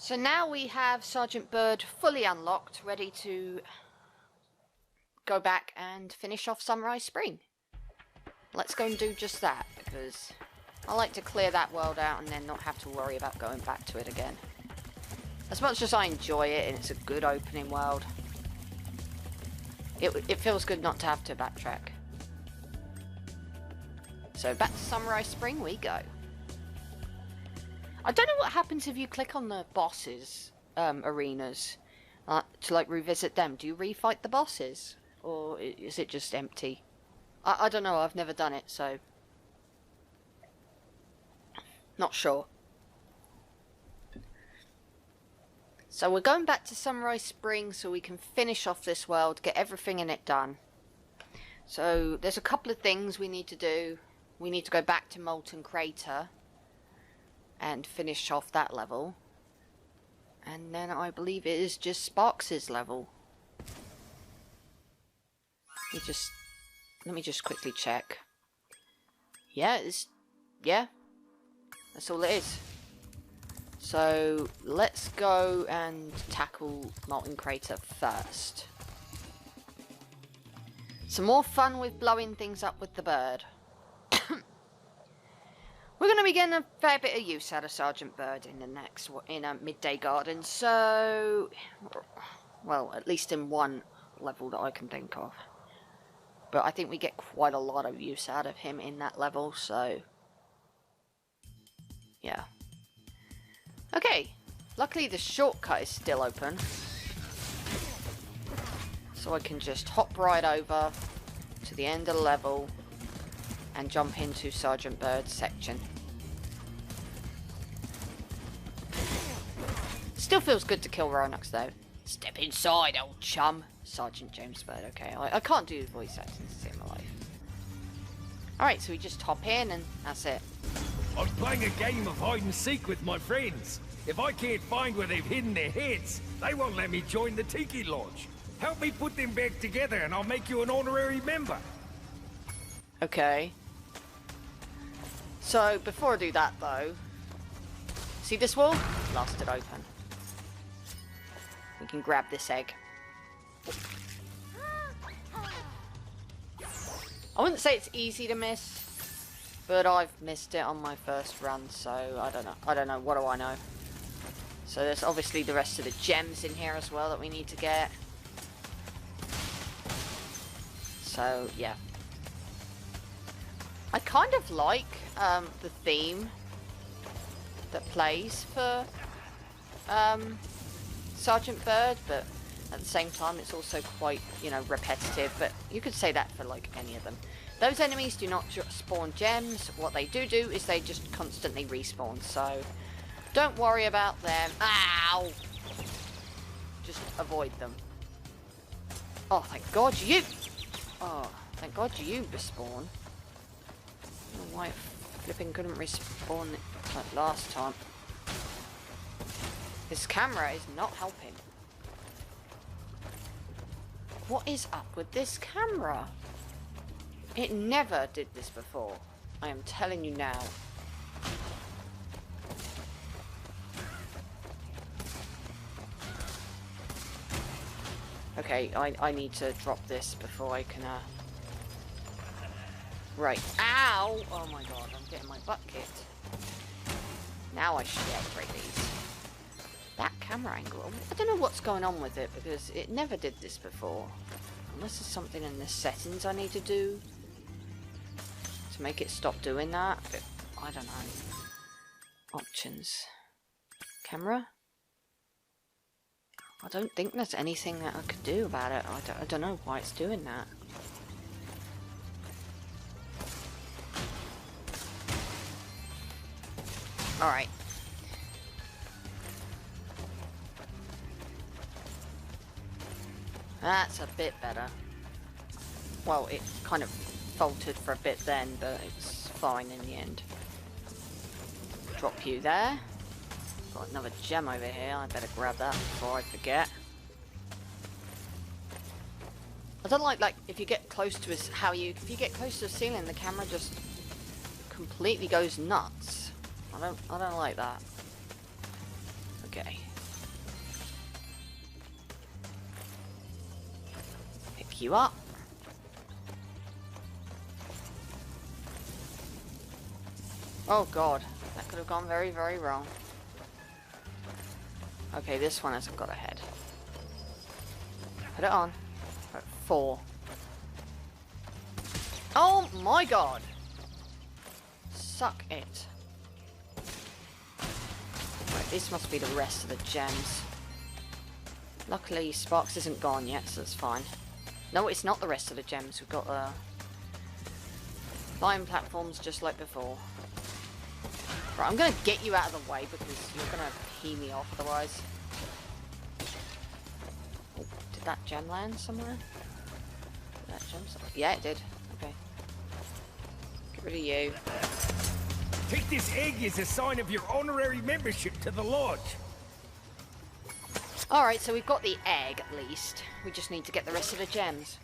So now we have Sergeant Bird fully unlocked, ready to go back and finish off Samurai Spring. Let's go and do just that, because I like to clear that world out and then not have to worry about going back to it again. As much as I enjoy it and it's a good opening world, it feels good not to have to backtrack. So back to Samurai Spring we go. I don't know what happens if you click on the bosses arenas to like revisit them. Do you refight the bosses, or is it just empty? I don't know. I've never done it, so not sure. So we're going back to Samurai Spring so we can finish off this world, get everything in it done. So there's a couple of things we need to do. We need to go back to Molten Crater and finish off that level. And then I believe it is just Sparks' level. Let me just quickly check. Yeah, that's all it is. So let's go and tackle Molten Crater first. Some more fun with blowing things up with the bird. We're going to be getting a fair bit of use out of Sergeant Bird in the next Midday Garden, so well, at least in one level that I can think of. But I think we get quite a lot of use out of him in that level, so yeah. Okay, luckily the shortcut is still open, so I can just hop right over to the end of the level and jump into Sergeant Bird's section. Still feels good to kill Roanox though. Step inside, old chum. Sergeant James Bird, okay. I can't do voice accents in my life. Alright, so we just hop in and that's it. I'm playing a game of hide and seek with my friends. If I can't find where they've hidden their heads, they won't let me join the Tiki Lodge. Help me put them back together and I'll make you an honorary member. Okay. So, before I do that though, see this wall? Blast it open. We can grab this egg. I wouldn't say it's easy to miss, but I've missed it on my first run, so I don't know, what do I know? So there's obviously the rest of the gems in here as well that we need to get. So, yeah. I kind of like the theme that plays for Sergeant Bird, but at the same time it's also quite, you know, repetitive, but you could say that for like any of them. Those enemies do not spawn gems. What they do is they just constantly respawn, so don't worry about them. Ow! Just avoid them. Oh, thank God you... Oh, thank God you respawn. I don't know why it flipping couldn't respawn like last time. This camera is not helping. What is up with this camera? It never did this before. I am telling you now. Okay, I need to drop this before I can, Right. Ow! Oh my God, I'm getting my butt kicked. Now I should break these. That camera angle, I don't know what's going on with it, because it never did this before. Unless there's something in the settings I need to do to make it stop doing that, but I don't know. Options. Camera? I don't think there's anything that I could do about it. I don't know why it's doing that. Alright. That's a bit better. Well, it kind of faltered for a bit then, but it's fine in the end. Drop you there. Got another gem over here. I better grab that before I forget. I don't like if you get close to if you get close to the ceiling, the camera just completely goes nuts. I don't like that. Okay. you up. Oh god, that could have gone very, very wrong. Okay, this one hasn't got a head. Put it on. Right, 4. Oh my god! Suck it. Right, this must be the rest of the gems. Luckily, Sparks isn't gone yet, so that's fine. No, it's not the rest of the gems. We've got flying platforms just like before. Right, I'm gonna get you out of the way because you're gonna pee me off otherwise. Oh, did that gem land somewhere? Did that gem somewhere? Yeah, it did. Okay. Get rid of you. Take this egg as a sign of your honorary membership to the lodge. Alright, so we've got the egg at least. We just need to get the rest of the gems.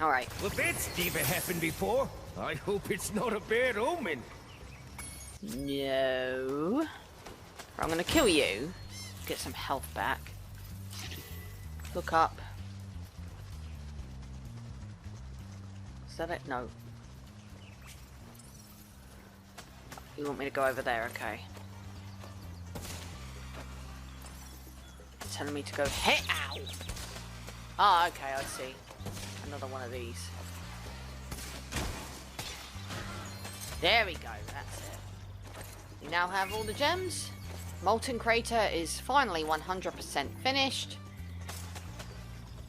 Alright. Well, that's never happened before. I hope it's not a bad omen. No. Right, I'm gonna kill you. Get some health back. Look up. Is that it? No. You want me to go over there? Okay. Telling me to go ow! Ah, okay, I see. Another one of these. There we go, that's it. We now have all the gems. Molten Crater is finally 100% finished.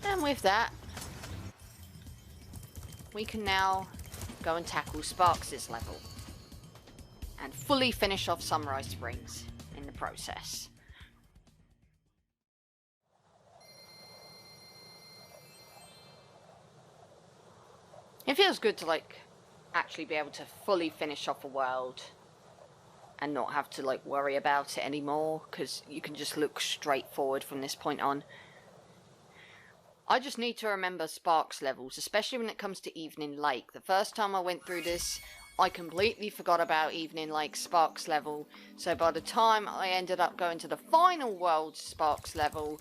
And with that, we can now go and tackle Sparks' level. And fully finish off Sunrise Springs in the process. It feels good to, like, actually be able to fully finish off a world and not have to, like, worry about it anymore, because you can just look straight forward from this point on. I just need to remember Sparks levels, especially when it comes to Evening Lake. The first time I went through this, I completely forgot about Evening Lake Sparks level, so by the time I ended up going to the final world Sparks level,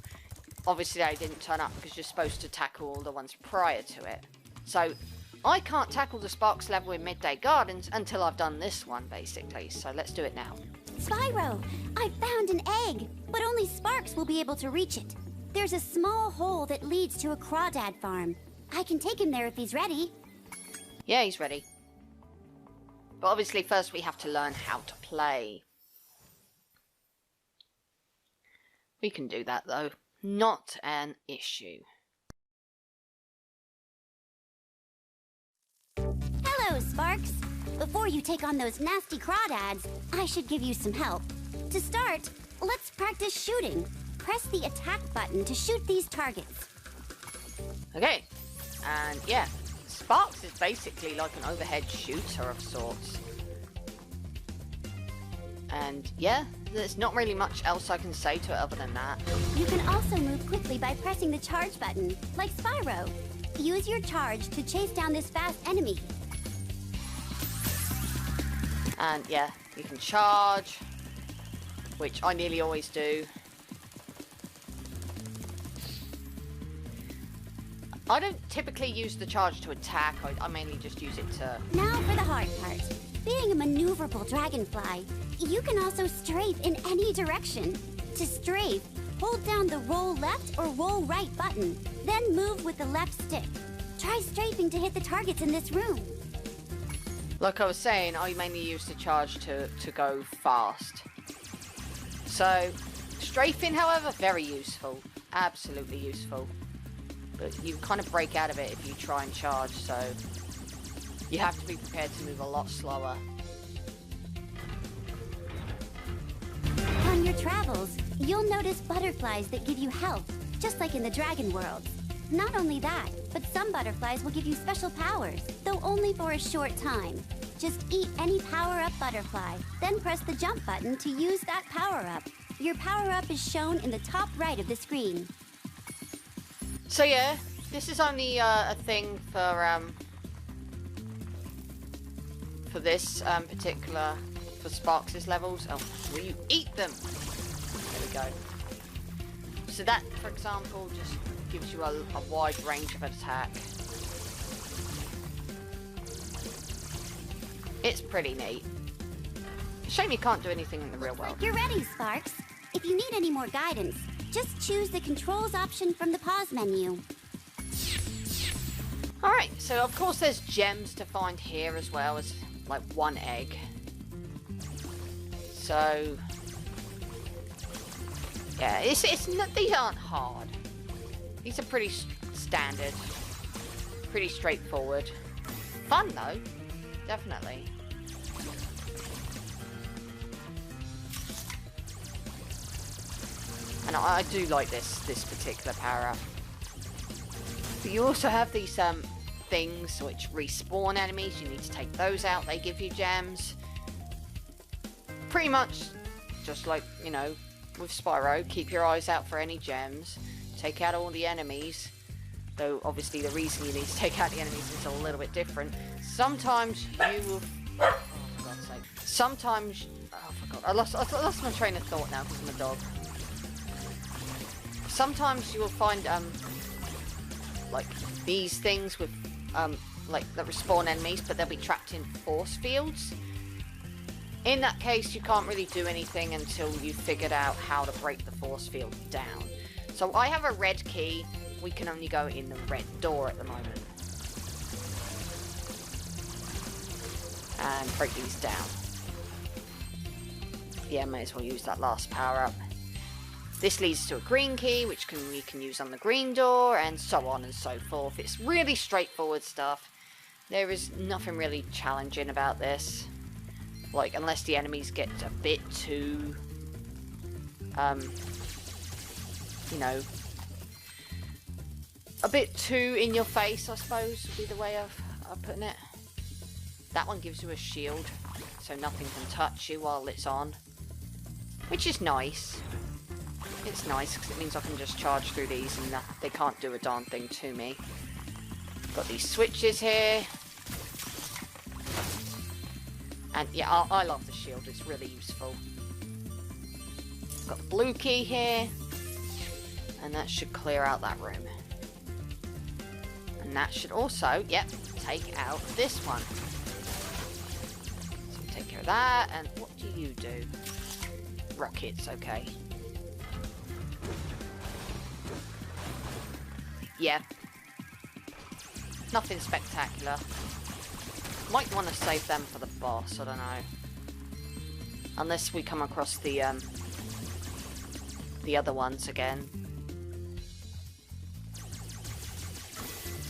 obviously I didn't turn up because you're supposed to tackle all the ones prior to it. So I can't tackle the Sparks level in Midday Gardens until I've done this one, basically. So let's do it now. Spyro, I found an egg, but only Sparks will be able to reach it. There's a small hole that leads to a crawdad farm. I can take him there if he's ready. Yeah, he's ready. But obviously first we have to learn how to play. We can do that though. Not an issue. Hello, Sparks. Before you take on those nasty crawdads, I should give you some help. To start, let's practice shooting. Press the attack button to shoot these targets. Okay, and yeah, Sparks is basically like an overhead shooter of sorts. And yeah, there's not really much else I can say to it other than that. You can also move quickly by pressing the charge button, like Spyro. Use your charge to chase down this fast enemy. And yeah, you can charge, which I nearly always do. I don't typically use the charge to attack, I mainly just use it to... Now for the hard part. Being a maneuverable dragonfly, you can also strafe in any direction. To strafe, hold down the roll left or roll right button, then move with the left stick. Try strafing to hit the targets in this room. Like I was saying, I mainly use the charge to go fast. So, strafing, however, very useful. Absolutely useful. But you kind of break out of it if you try and charge, so you have to be prepared to move a lot slower. On your travels, you'll notice butterflies that give you health, just like in the dragon world. Not only that, but some butterflies will give you special powers, though only for a short time. Just eat any power-up butterfly, then press the jump button to use that power-up. Your power-up is shown in the top right of the screen. So yeah, this is only a thing for this particular, for Sparks' levels. Oh, will you eat them? There we go. So that, for example, just gives you a wide range of attack. It's pretty neat. Shame you can't do anything in the real world. You're ready, Sparks. If you need any more guidance, just choose the controls option from the pause menu. Alright, so of course there's gems to find here as well as like one egg. So yeah, it's not, these aren't hard. These are pretty standard, pretty straightforward. Fun though, definitely. And I do like this particular power up. But you also have these things which respawn enemies. You need to take those out. They give you gems. Pretty much just like, you know, with Spyro, keep your eyes out for any gems. Take out all the enemies. Though obviously the reason you need to take out the enemies is a little bit different. Sometimes you will... Oh, for God's sake. Sometimes... Oh, for God. I lost my train of thought now because I'm a dog. Sometimes you will find, like, these things with, like, that respawn enemies, but they'll be trapped in force fields. In that case, you can't really do anything until you've figured out how to break the force field down. So I have a red key. We can only go in the red door at the moment. And break these down. Yeah, may as well use that last power-up. This leads to a green key, which we can use on the green door, and so on and so forth. It's really straightforward stuff. There is nothing really challenging about this. Like, unless the enemies get a bit too... you know... a bit too in your face, I suppose, would be the way of putting it. That one gives you a shield, so nothing can touch you while it's on. Which is nice. It's nice because it means I can just charge through these and they can't do a darn thing to me. Got these switches here. And yeah, I love the shield, it's really useful. Got the blue key here. And that should clear out that room. And that should also, yep, take out this one. So take care of that, and what do you do? Rockets, okay. Yeah. Nothing spectacular. Might want to save them for the boss, I don't know. Unless we come across the other ones again.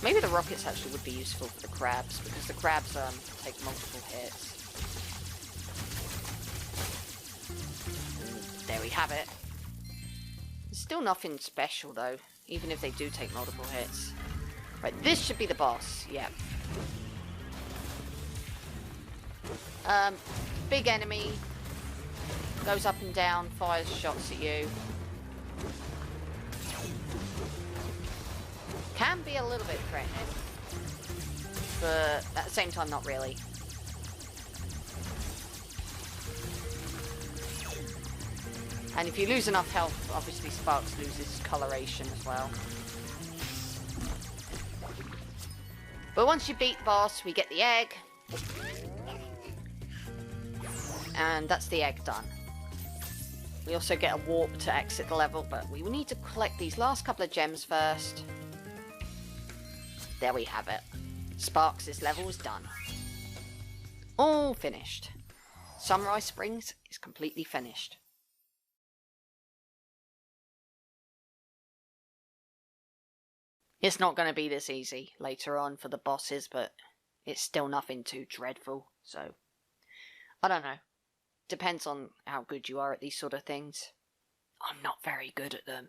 Maybe the rockets actually would be useful for the crabs, because the crabs take multiple hits. There we have it. There's still nothing special though, even if they do take multiple hits. Right, this should be the boss, yeah. Big enemy, goes up and down, fires shots at you. Can be a little bit threatening, but at the same time not really. And if you lose enough health, obviously Sparks loses coloration as well. But once you beat the boss, we get the egg. And that's the egg done. We also get a warp to exit the level, but we will need to collect these last couple of gems first. There we have it. Sparks' level is done. All finished. Sunrise Springs is completely finished. It's not going to be this easy later on for the bosses, but it's still nothing too dreadful, so... I don't know. Depends on how good you are at these sort of things. I'm not very good at them.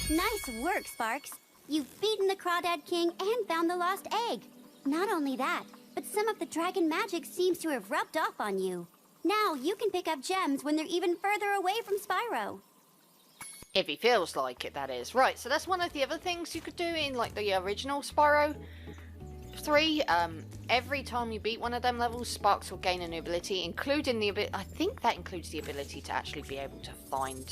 Nice work, Sparks. You've beaten the Crawdad King and found the lost egg. Not only that, but some of the dragon magic seems to have rubbed off on you. Now you can pick up gems when they're even further away from Spyro. If he feels like it, that is. Right, so that's one of the other things you could do in, like, the original Spyro 3. Every time you beat one of them levels, Sparks will gain a new ability, including the ability... I think that includes the ability to actually be able to find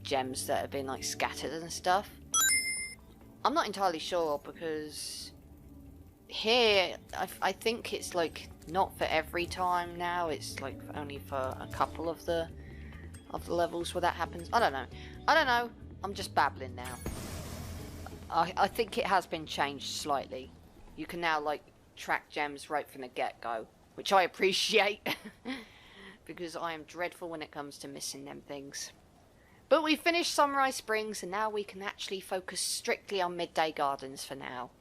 gems that have been like scattered and stuff. I'm not entirely sure because here I think it's like not for every time now. It's like only for a couple of the levels where that happens. I don't know. I'm just babbling now. I think it has been changed slightly. You can now like track gems right from the get-go, which I appreciate because I am dreadful when it comes to missing them things. But we finished Sunrise Springs and now we can actually focus strictly on Midday Gardens for now.